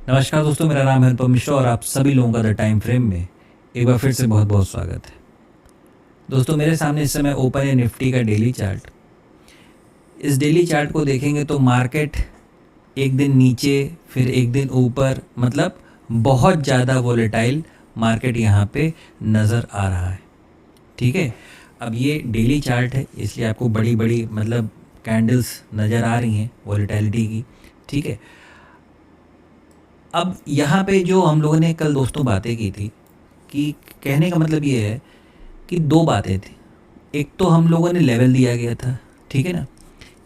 नमस्कार दोस्तों, मेरा नाम है अनुपम मिश्रा और आप सभी लोगों का द टाइम फ्रेम में एक बार फिर से बहुत बहुत स्वागत है। दोस्तों, मेरे सामने इस समय ओपन है निफ्टी का डेली चार्ट। इस डेली चार्ट को देखेंगे तो मार्केट एक दिन नीचे फिर एक दिन ऊपर, मतलब बहुत ज़्यादा वोलेटाइल मार्केट यहाँ पे नज़र आ रहा है। ठीक है, अब ये डेली चार्ट है इसलिए आपको बड़ी बड़ी मतलब कैंडल्स नज़र आ रही हैं वोलेटिलिटी की। ठीक है, अब यहाँ पे जो हम लोगों ने कल दोस्तों बातें की थी कि कहने का मतलब ये है कि दो बातें थी। एक तो हम लोगों ने लेवल दिया गया था, ठीक है ना।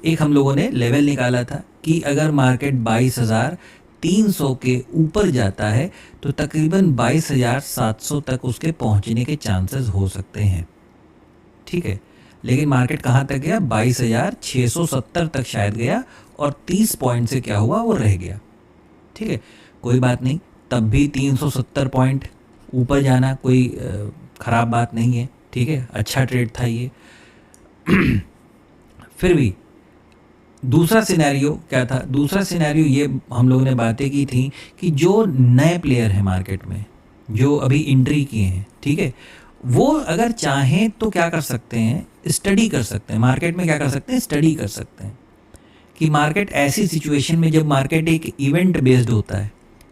एक हम लोगों ने लेवल निकाला था कि अगर मार्केट 22,300 के ऊपर जाता है तो तकरीबन 22,700 तक उसके पहुंचने के चांसेस हो सकते हैं। ठीक है, लेकिन मार्केट कहाँ तक गया? 22,670 तक शायद गया और 30 पॉइंट से क्या हुआ, वो रह गया। ठीक है, कोई बात नहीं, तब भी 370 पॉइंट ऊपर जाना कोई ख़राब बात नहीं है। ठीक है, अच्छा ट्रेड था ये। फिर भी दूसरा सिनेरियो क्या था? दूसरा सिनेरियो ये हम लोगों ने बातें की थी कि जो नए प्लेयर हैं मार्केट में, जो अभी एंट्री किए हैं, ठीक है, वो अगर चाहें तो क्या कर सकते हैं? स्टडी कर सकते हैं। मार्केट में क्या कर सकते हैं? स्टडी कर सकते हैं कि मार्केट ऐसी सिचुएशन में, जब मार्केट एक इवेंट बेस्ड होता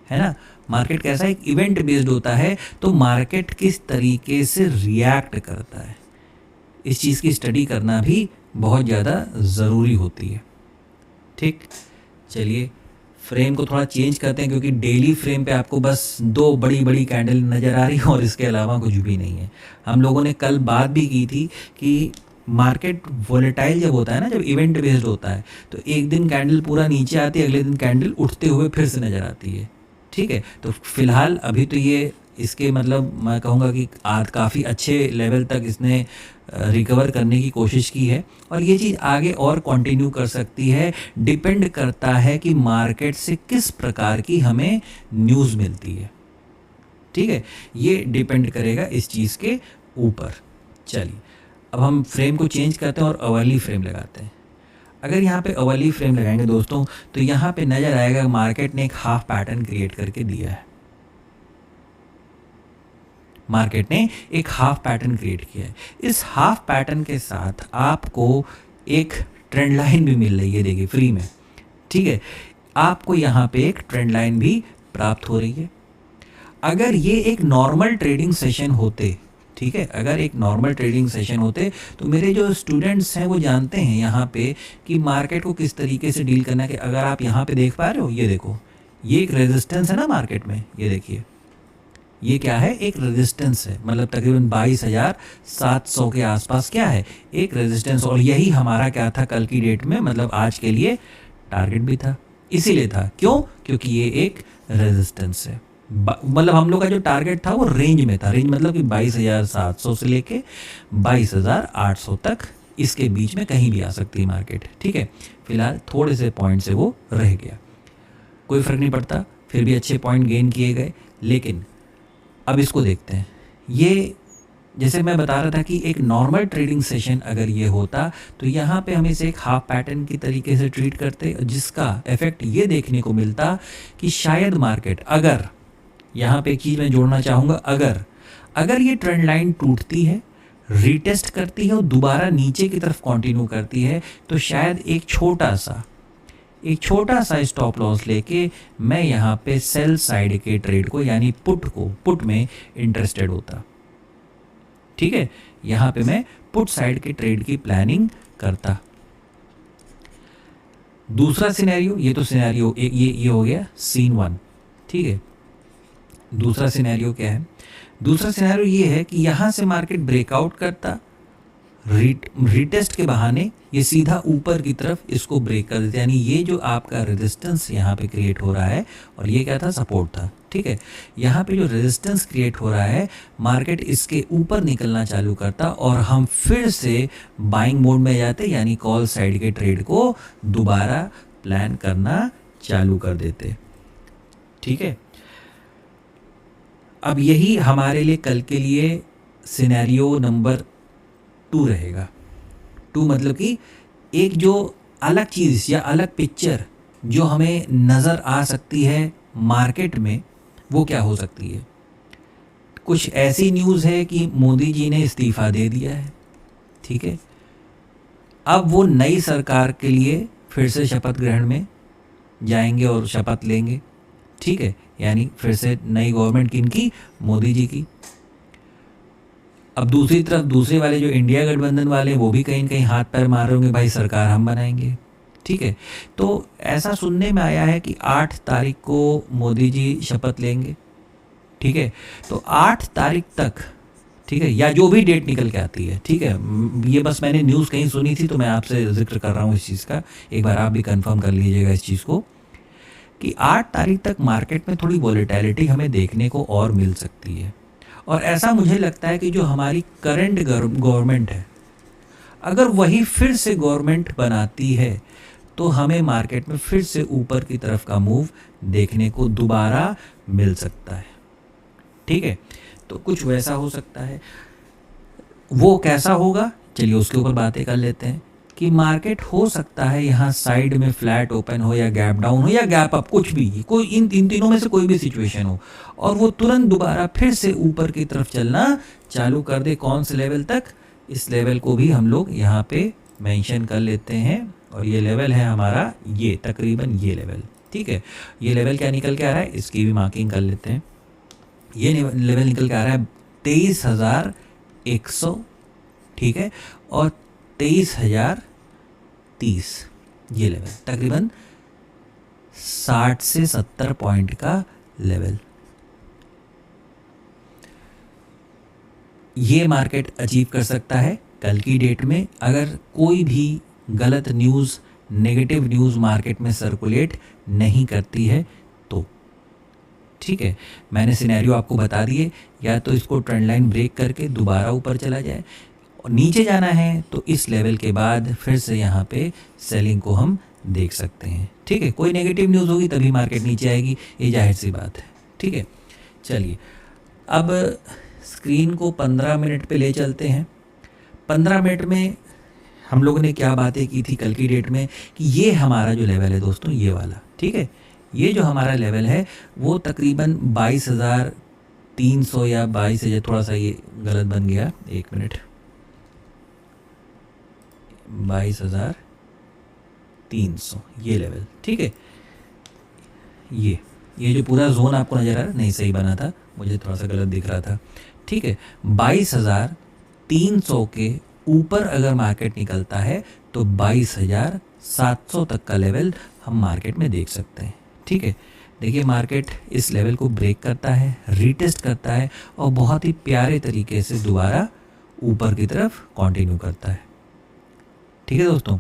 है ना, मार्केट कैसा एक इवेंट बेस्ड होता है, तो मार्केट किस तरीके से रिएक्ट करता है, इस चीज़ की स्टडी करना भी बहुत ज़्यादा ज़रूरी होती है। ठीक, चलिए फ्रेम को थोड़ा चेंज करते हैं क्योंकि डेली फ्रेम पे आपको बस दो बड़ी बड़ी कैंडल नज़र आ रही है और इसके अलावा कुछ भी नहीं है। हम लोगों ने कल बात भी की थी कि मार्केट वोलेटाइल जब होता है ना, जब इवेंट बेस्ड होता है, तो एक दिन कैंडल पूरा नीचे आती है, अगले दिन कैंडल उठते हुए फिर से नज़र आती है। ठीक है, तो फिलहाल अभी तो ये इसके मतलब मैं कहूँगा कि आज काफ़ी अच्छे लेवल तक इसने रिकवर करने की कोशिश की है और ये चीज़ आगे और कंटिन्यू कर सकती है। डिपेंड करता है कि मार्केट से किस प्रकार की हमें न्यूज़ मिलती है। ठीक है, ये डिपेंड करेगा इस चीज़ के ऊपर। चलिए अब हम फ्रेम को चेंज करते हैं और अवर्ली फ्रेम लगाते हैं। अगर यहाँ पे अवर्ली फ्रेम लगाएंगे दोस्तों तो यहाँ पे नज़र आएगा मार्केट ने एक हाफ पैटर्न क्रिएट करके दिया है। मार्केट ने एक हाफ पैटर्न क्रिएट किया है। इस हाफ पैटर्न के साथ आपको एक ट्रेंड लाइन भी मिल रही है, देखिए फ्री में। ठीक है, आपको यहाँ पे एक ट्रेंड लाइन भी प्राप्त हो रही है। अगर ये एक नॉर्मल ट्रेडिंग सेशन होते, ठीक है, अगर एक नॉर्मल ट्रेडिंग सेशन होते तो मेरे जो स्टूडेंट्स हैं वो जानते हैं यहाँ पे कि मार्केट को किस तरीके से डील करना है। कि अगर आप यहाँ पे देख पा रहे हो, ये देखो, ये एक रेजिस्टेंस है ना मार्केट में, ये देखिए, ये क्या है? एक रेजिस्टेंस है, मतलब तकरीबन 22,700 के आसपास क्या है? एक रेजिस्टेंस। और यही हमारा क्या था कल की डेट में, मतलब आज के लिए टारगेट भी था। इसीलिए था, क्यों? क्योंकि ये एक रेजिस्टेंस है। मतलब हम लोग का जो टारगेट था वो रेंज में था। रेंज मतलब कि 22,700 से लेके 22,800 तक, इसके बीच में कहीं भी आ सकती है मार्केट। ठीक है, फिलहाल थोड़े से पॉइंट से वो रह गया, कोई फ़र्क नहीं पड़ता, फिर भी अच्छे पॉइंट गेन किए गए। लेकिन अब इसको देखते हैं। ये जैसे मैं बता रहा था कि एक नॉर्मल ट्रेडिंग सेशन अगर ये होता तो यहाँ पे हम इसे एक हाफ पैटर्न की तरीके से ट्रीट करते, जिसका इफेक्ट ये देखने को मिलता कि शायद मार्केट, अगर यहाँ पे एक चीज़ मैं जोड़ना चाहूँगा, अगर ये ट्रेंड लाइन टूटती है, रीटेस्ट करती है और दोबारा नीचे की तरफ कंटिन्यू करती है, तो शायद एक छोटा सा स्टॉप लॉस लेके मैं यहाँ पे सेल साइड के ट्रेड को, यानी पुट में इंटरेस्टेड होता। ठीक है, यहाँ पे मैं पुट साइड के ट्रेड की प्लानिंग करता। दूसरा सिनेरियो, ये तो सिनेरियो एक, ये हो गया सीन 1। ठीक है, दूसरा सिनेरियो क्या है? दूसरा सिनेरियो ये है कि यहाँ से मार्केट ब्रेकआउट करता, रीटेस्ट के बहाने ये सीधा ऊपर की तरफ इसको ब्रेक कर देते, यानी ये जो आपका रेजिस्टेंस यहाँ पे क्रिएट हो रहा है, और ये क्या था? सपोर्ट था। ठीक है, यहाँ पे जो रेजिस्टेंस क्रिएट हो रहा है, मार्केट इसके ऊपर निकलना चालू करता और हम फिर से बाइंग मोड में जाते, यानी कॉल साइड के ट्रेड को दोबारा प्लान करना चालू कर देते। ठीक है, अब यही हमारे लिए कल के लिए सिनेरियो नंबर 2 रहेगा। 2 मतलब कि एक जो अलग चीज़ या अलग पिक्चर जो हमें नज़र आ सकती है मार्केट में वो क्या हो सकती है? कुछ ऐसी न्यूज़ है कि मोदी जी ने इस्तीफ़ा दे दिया है, ठीक है, अब वो नई सरकार के लिए फिर से शपथ ग्रहण में जाएंगे और शपथ लेंगे, ठीक है, यानी फिर से नई गवर्नमेंट किनकी? मोदी जी की। अब दूसरी तरफ दूसरे वाले जो इंडिया गठबंधन वाले वो भी कहीं न कहीं हाथ पैर मार रहे होंगे, भाई सरकार हम बनाएंगे, ठीक है। तो ऐसा सुनने में आया है कि 8 तारीख को मोदी जी शपथ लेंगे, ठीक है। तो 8 तारीख तक, ठीक है, या जो भी डेट निकल के आती है, ठीक है, ये बस मैंने न्यूज़ कहीं सुनी थी तो मैं आपसे जिक्र कर रहा हूँ इस चीज़ का, एक बार आप भी कंफर्म कर लीजिएगा इस चीज़ को कि 8 तारीख तक मार्केट में थोड़ी वॉलेटिलिटी हमें देखने को और मिल सकती है। और ऐसा मुझे लगता है कि जो हमारी करंट गवर्नमेंट है, अगर वही फिर से गवर्नमेंट बनाती है तो हमें मार्केट में फिर से ऊपर की तरफ का मूव देखने को दोबारा मिल सकता है, ठीक है। तो कुछ वैसा हो सकता है। वो कैसा होगा, चलिए उसके ऊपर बातें कर लेते हैं कि मार्केट हो सकता है यहाँ साइड में फ्लैट ओपन हो या गैप डाउन हो या गैप अप, कुछ भी, कोई इन तीनों में से कोई भी सिचुएशन हो और वो तुरंत दोबारा फिर से ऊपर की तरफ चलना चालू कर दे। कौन से लेवल तक? इस लेवल को भी हम लोग यहाँ पे मेंशन कर लेते हैं और ये लेवल है हमारा, ये तकरीबन ये लेवल, ठीक है। ये लेवल क्या निकल के आ रहा है, इसकी भी मार्किंग कर लेते हैं। ये लेवल निकल के आ रहा है 23,100, ठीक है, और 23,030, ये लेवल तकरीबन 60 से 70 पॉइंट का लेवल। ये मार्केट अचीव कर सकता है कल की डेट में अगर कोई भी गलत न्यूज़, नेगेटिव न्यूज़ मार्केट में सर्कुलेट नहीं करती है तो, ठीक है। मैंने सिनेरियो आपको बता दिए, या तो इसको ट्रेंड लाइन ब्रेक करके दोबारा ऊपर चला जाए और नीचे जाना है तो इस लेवल के बाद फिर से यहाँ पे सेलिंग को हम देख सकते हैं, ठीक है। कोई नेगेटिव न्यूज़ होगी तभी मार्केट नीचे आएगी, ये जाहिर सी बात है, ठीक है। चलिए अब स्क्रीन को 15 मिनट पे ले चलते हैं। 15 मिनट में हम लोगों ने क्या बातें की थी कल की डेट में कि ये हमारा जो लेवल है दोस्तों, ये वाला, ठीक है, ये जो हमारा लेवल है वो तकरीबन 22,300 या 22,000, थोड़ा सा ये गलत बन गया, एक मिनट, 22,300 ये लेवल, ठीक है। ये जो पूरा जोन आपको नज़र आ रहा है, नहीं सही बना था, मुझे थोड़ा सा गलत दिख रहा था, ठीक है। 22,300 के ऊपर अगर मार्केट निकलता है तो 22,700 तक का लेवल हम मार्केट में देख सकते हैं, ठीक है। देखिए मार्केट इस लेवल को ब्रेक करता है, रीटेस्ट करता है और बहुत ही प्यारे तरीके से दोबारा ऊपर की तरफ कंटिन्यू करता है, ठीक है दोस्तों।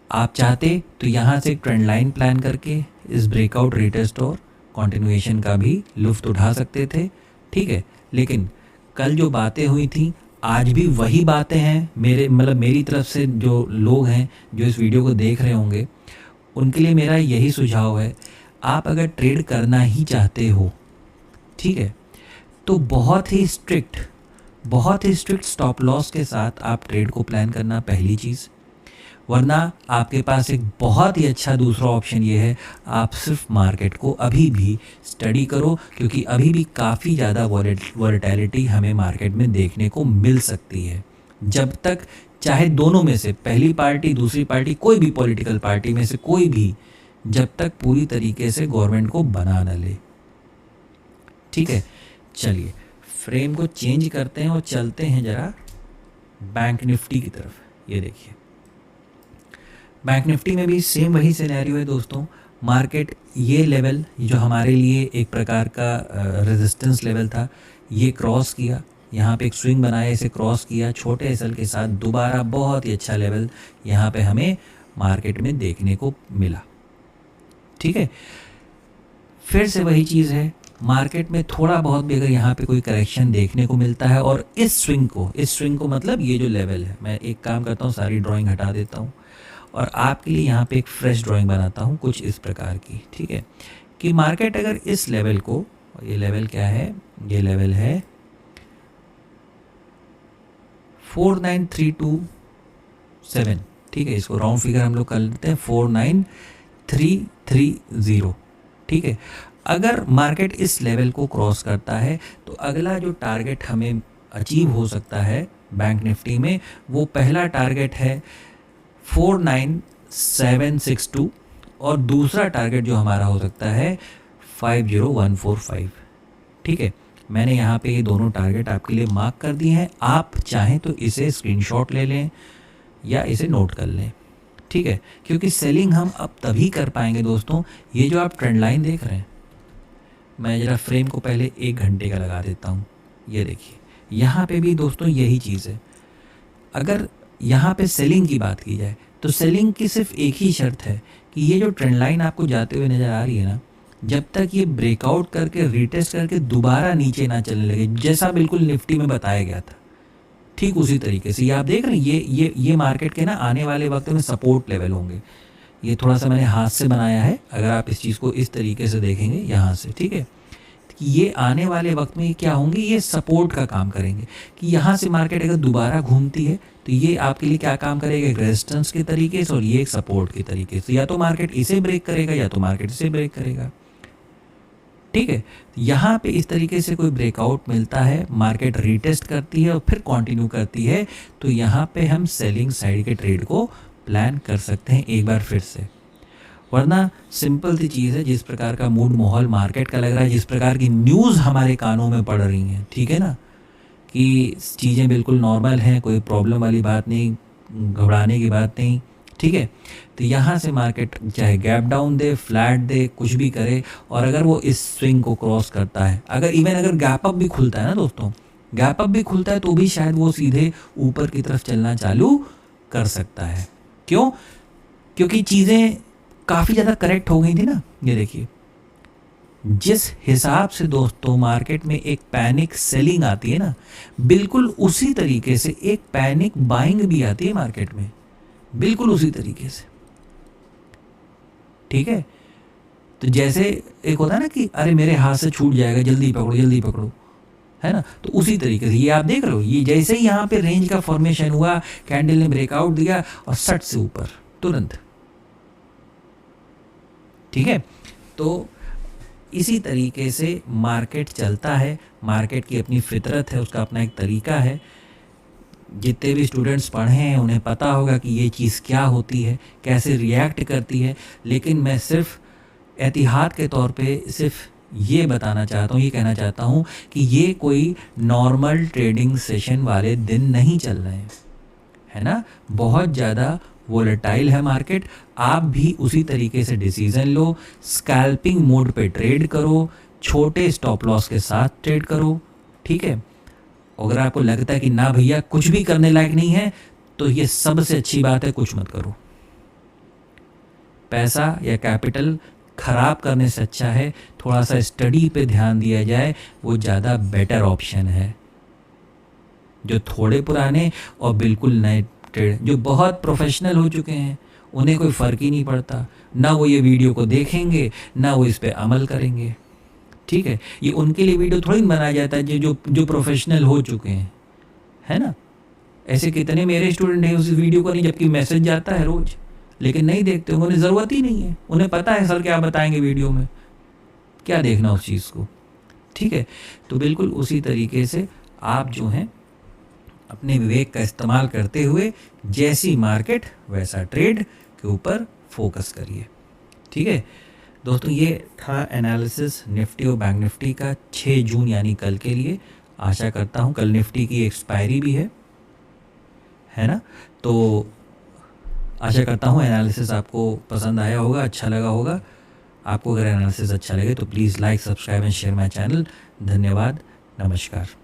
आप चाहते तो यहाँ से एक ट्रेंड लाइन प्लान करके इस ब्रेकआउट, रीटेस्ट और कंटिन्यूएशन का भी लुफ्त उठा सकते थे, ठीक है। लेकिन कल जो बातें हुई थी आज भी वही बातें हैं। मेरी तरफ से जो लोग हैं जो इस वीडियो को देख रहे होंगे उनके लिए मेरा यही सुझाव है, आप अगर ट्रेड करना ही चाहते हो, ठीक है, तो बहुत ही स्ट्रिक्ट स्टॉप लॉस के साथ आप ट्रेड को प्लान करना पहली चीज़। वरना आपके पास एक बहुत ही अच्छा दूसरा ऑप्शन ये है, आप सिर्फ मार्केट को अभी भी स्टडी करो, क्योंकि अभी भी काफ़ी ज़्यादा वॉलेटिलिटी हमें मार्केट में देखने को मिल सकती है। जब तक चाहे दोनों में से पहली पार्टी, दूसरी पार्टी, कोई भी पॉलिटिकल पार्टी में से कोई भी, जब तक पूरी तरीके से गवर्नमेंट को बना न ले, ठीक है। चलिए फ्रेम को चेंज करते हैं और चलते हैं ज़रा बैंक निफ्टी की तरफ। ये देखिए बैंक निफ्टी में भी सेम वही सिनेरियो है दोस्तों। मार्केट ये लेवल जो हमारे लिए एक प्रकार का रेजिस्टेंस लेवल था, ये क्रॉस किया, यहाँ पे एक स्विंग बनाया, इसे क्रॉस किया छोटे एसएल के साथ, दोबारा बहुत ही अच्छा लेवल यहाँ पे हमें मार्केट में देखने को मिला, ठीक है। फिर से वही चीज़ है, मार्केट में थोड़ा बहुत भी अगर यहाँ पे कोई करेक्शन देखने को मिलता है और इस स्विंग को मतलब ये जो लेवल है, मैं एक काम करता हूँ, सारी ड्राइंग हटा देता हूँ और आपके लिए यहाँ पे एक फ्रेश ड्राइंग बनाता हूँ कुछ इस प्रकार की, ठीक है, कि मार्केट अगर इस लेवल को, ये लेवल क्या है, ये लेवल है 49327, ठीक है, इसको राउंड फिगर हम लोग कर लेते हैं 49330, ठीक है। अगर मार्केट इस लेवल को क्रॉस करता है तो अगला जो टारगेट हमें अचीव हो सकता है बैंक निफ्टी में, वो पहला टारगेट है 49762 और दूसरा टारगेट जो हमारा हो सकता है 50145। ठीक है, मैंने यहाँ पे ये दोनों टारगेट आपके लिए मार्क कर दिए हैं। आप चाहें तो इसे स्क्रीनशॉट ले लें या इसे नोट कर लें। ठीक है, क्योंकि सेलिंग हम अब तभी कर पाएंगे दोस्तों, ये जो आप ट्रेंड लाइन देख रहे हैं, मैं ज़रा फ्रेम को पहले 1 घंटे का लगा देता हूँ। ये देखिए, यहाँ पे भी दोस्तों यही चीज़ है। अगर यहाँ पे सेलिंग की बात की जाए तो सेलिंग की सिर्फ एक ही शर्त है कि ये जो ट्रेंड लाइन आपको जाते हुए नज़र आ रही है ना, जब तक ये ब्रेकआउट करके रीटेस्ट करके दोबारा नीचे ना चलने लगे, जैसा बिल्कुल निफ्टी में बताया गया था, ठीक उसी तरीके से ये आप देख रहे हैं, ये मार्केट के ना आने वाले वक्त में सपोर्ट लेवल होंगे। ये थोड़ा सा मैंने हाथ से बनाया है, अगर आप इस चीज़ को इस तरीके से देखेंगे यहाँ से, ठीक है, कि ये आने वाले वक्त में क्या होंगे, ये सपोर्ट का काम करेंगे। कि यहाँ से मार्केट अगर दोबारा घूमती है तो ये आपके लिए क्या काम करेगा, एक रेजिस्टेंस के तरीके से और ये एक सपोर्ट के तरीके से। या तो मार्केट इसे ब्रेक करेगा या तो मार्केट इसे ब्रेक करेगा। ठीक है, यहाँ पे इस तरीके से कोई ब्रेकआउट मिलता है, मार्केट रीटेस्ट करती है और फिर कंटिन्यू करती है, तो यहाँ पे हम सेलिंग साइड के ट्रेड को प्लान कर सकते हैं एक बार फिर से। वरना सिंपल सी चीज़ है, जिस प्रकार का मूड माहौल मार्केट का लग रहा है, जिस प्रकार की न्यूज़ हमारे कानों में पड़ रही हैं, ठीक है ना, कि चीज़ें बिल्कुल नॉर्मल हैं, कोई प्रॉब्लम वाली बात नहीं, घबराने की बात नहीं। ठीक है, तो यहाँ से मार्केट चाहे गैप डाउन दे, फ्लैट दे, कुछ भी करे, और अगर वो इस स्विंग को क्रॉस करता है, अगर गैप अप भी खुलता है ना दोस्तों, गैप अप भी खुलता है तो भी शायद वो सीधे ऊपर की तरफ चलना चालू कर सकता है। क्यों? क्योंकि चीज़ें काफ़ी ज़्यादा करेक्ट हो गई थी ना। ये देखिए, जिस हिसाब से दोस्तों मार्केट में एक पैनिक सेलिंग आती है ना, बिल्कुल उसी तरीके से एक पैनिक बाइंग भी आती है मार्केट में, बिल्कुल उसी तरीके से। ठीक है, तो जैसे एक होता है ना कि अरे मेरे हाथ से छूट जाएगा, जल्दी पकड़ो, है ना, तो उसी तरीके से ये आप देख रहे हो, ये जैसे ही यहाँ पे रेंज का फॉर्मेशन हुआ, कैंडल ने ब्रेकआउट दिया और सट से ऊपर तुरंत। ठीक है, तो इसी तरीके से मार्केट चलता है, मार्केट की अपनी फितरत है, उसका अपना एक तरीका है। जितने भी स्टूडेंट्स पढ़े हैं उन्हें पता होगा कि ये चीज़ क्या होती है, कैसे रिएक्ट करती है, लेकिन मैं सिर्फ एहतियात के तौर पे सिर्फ ये बताना चाहता हूँ, ये कहना चाहता हूँ कि ये कोई नॉर्मल ट्रेडिंग सेशन वाले दिन नहीं चल रहे हैं, है ना, बहुत ज़्यादा वोलेटाइल है मार्केट। आप भी उसी तरीके से डिसीजन लो, स्कैल्पिंग मोड पे ट्रेड करो, छोटे स्टॉप लॉस के साथ ट्रेड करो। ठीक है, अगर आपको लगता है कि ना भैया कुछ भी करने लायक नहीं है, तो ये सबसे अच्छी बात है, कुछ मत करो। पैसा या कैपिटल खराब करने से अच्छा है थोड़ा सा स्टडी पे ध्यान दिया जाए, वो ज़्यादा बेटर ऑप्शन है। जो थोड़े पुराने और बिल्कुल नए ट्रेड जो बहुत प्रोफेशनल हो चुके हैं, उन्हें कोई फ़र्क ही नहीं पड़ता, ना वो ये वीडियो को देखेंगे ना वो इस पे अमल करेंगे। ठीक है, ये उनके लिए वीडियो थोड़ी बनाया जाता है जो प्रोफेशनल हो चुके हैं, है ना। ऐसे कितने मेरे स्टूडेंट हैं उस वीडियो को नहीं, जबकि मैसेज जाता है रोज़, लेकिन नहीं देखते, उन्हें ज़रूरत ही नहीं है, उन्हें पता है सर क्या बताएंगे वीडियो में, क्या देखना उस चीज़ को। ठीक है, तो बिल्कुल उसी तरीके से आप जो हैं अपने विवेक का इस्तेमाल करते हुए जैसी मार्केट वैसा ट्रेड के ऊपर फोकस करिए। ठीक है दोस्तों, ये था एनालिसिस निफ्टी और बैंक निफ्टी का 6 जून यानी कल के लिए। आशा करता हूँ कल निफ्टी की एक्सपायरी भी है ना, तो आशा करता हूँ एनालिसिस आपको पसंद आया होगा, अच्छा लगा होगा। आपको अगर एनालिसिस अच्छा लगे तो please like, subscribe and share my channel. धन्यवाद, नमस्कार।